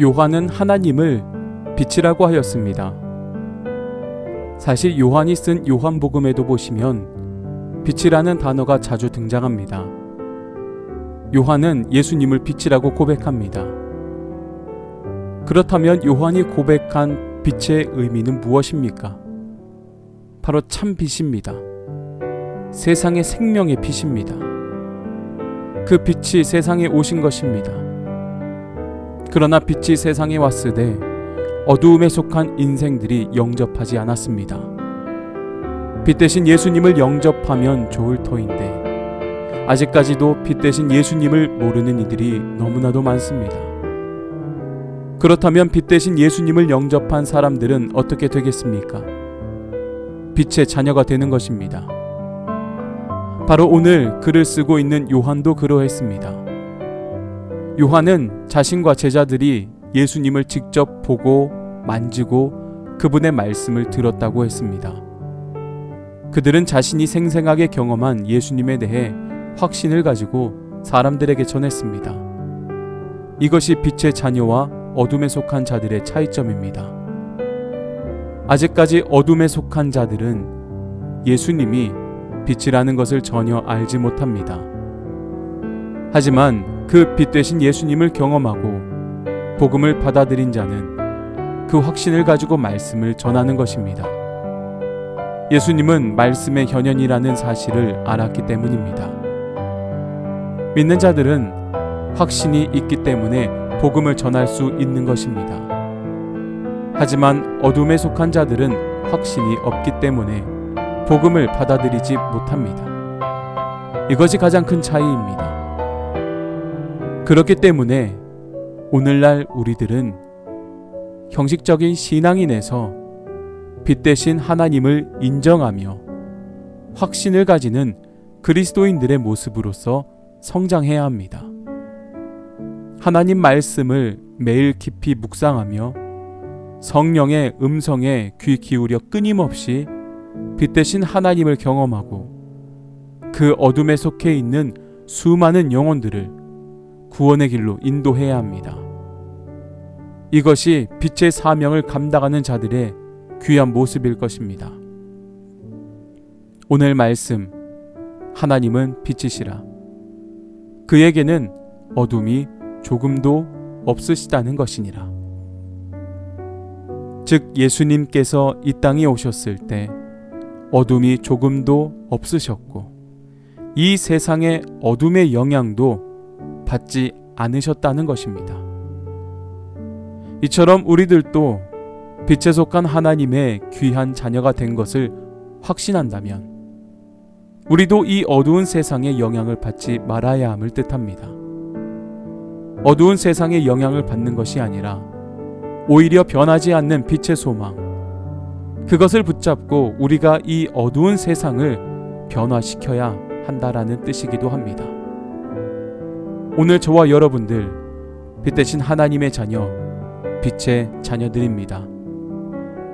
요한은 하나님을 빛이라고 하였습니다. 사실 요한이 쓴 요한복음에도 보시면 빛이라는 단어가 자주 등장합니다. 요한은 예수님을 빛이라고 고백합니다. 그렇다면 요한이 고백한 빛의 의미는 무엇입니까? 바로 참 빛입니다. 세상의 생명의 빛입니다. 그 빛이 세상에 오신 것입니다. 그러나 빛이 세상에 왔으되 어두움에 속한 인생들이 영접하지 않았습니다. 빛 대신 예수님을 영접하면 좋을 터인데 아직까지도 빛 대신 예수님을 모르는 이들이 너무나도 많습니다. 그렇다면 빛 대신 예수님을 영접한 사람들은 어떻게 되겠습니까? 빛의 자녀가 되는 것입니다. 바로 오늘 글을 쓰고 있는 요한도 그러했습니다. 요한은 자신과 제자들이 예수님을 직접 보고 만지고 그분의 말씀을 들었다고 했습니다. 그들은 자신이 생생하게 경험한 예수님에 대해 확신을 가지고 사람들에게 전했습니다. 이것이 빛의 자녀와 어둠에 속한 자들의 차이점입니다. 아직까지 어둠에 속한 자들은 예수님이 빛이라는 것을 전혀 알지 못합니다. 하지만 그 빛 되신 예수님을 경험하고 복음을 받아들인 자는 그 확신을 가지고 말씀을 전하는 것입니다. 예수님은 말씀의 현현이라는 사실을 알았기 때문입니다. 믿는 자들은 확신이 있기 때문에 복음을 전할 수 있는 것입니다. 하지만 어둠에 속한 자들은 확신이 없기 때문에 복음을 받아들이지 못합니다. 이것이 가장 큰 차이입니다. 그렇기 때문에 오늘날 우리들은 형식적인 신앙인에서 빛 대신 하나님을 인정하며 확신을 가지는 그리스도인들의 모습으로서 성장해야 합니다. 하나님 말씀을 매일 깊이 묵상하며 성령의 음성에 귀 기울여 끊임없이 빛 대신 하나님을 경험하고 그 어둠에 속해 있는 수많은 영혼들을 구원의 길로 인도해야 합니다. 이것이 빛의 사명을 감당하는 자들의 귀한 모습일 것입니다. 오늘 말씀, 하나님은 빛이시라. 그에게는 어둠이 조금도 없으시다는 것이니라. 즉 예수님께서 이 땅에 오셨을 때 어둠이 조금도 없으셨고 이 세상의 어둠의 영향도 받지 않으셨다는 것입니다. 이처럼 우리들도 빛에 속한 하나님의 귀한 자녀가 된 것을 확신한다면 우리도 이 어두운 세상의 영향을 받지 말아야 함을 뜻합니다. 어두운 세상의 영향을 받는 것이 아니라 오히려 변하지 않는 빛의 소망, 그것을 붙잡고 우리가 이 어두운 세상을 변화시켜야 한다라는 뜻이기도 합니다. 오늘 저와 여러분들 빛 대신 하나님의 자녀, 빛의 자녀들입니다.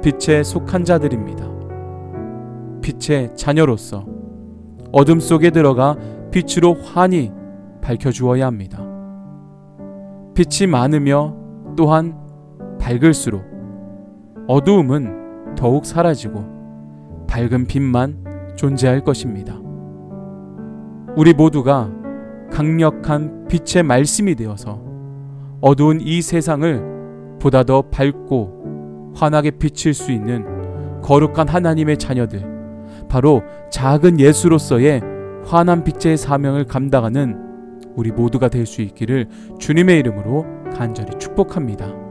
빛에 속한 자들입니다. 빛의 자녀로서 어둠 속에 들어가 빛으로 환히 밝혀주어야 합니다. 빛이 많으며 또한 밝을수록 어두움은 더욱 사라지고 밝은 빛만 존재할 것입니다. 우리 모두가 강력한 빛의 말씀이 되어서 어두운 이 세상을 보다 더 밝고 환하게 비칠 수 있는 거룩한 하나님의 자녀들, 바로 작은 예수로서의 환한 빛의 사명을 감당하는 우리 모두가 될 수 있기를 주님의 이름으로 간절히 축복합니다.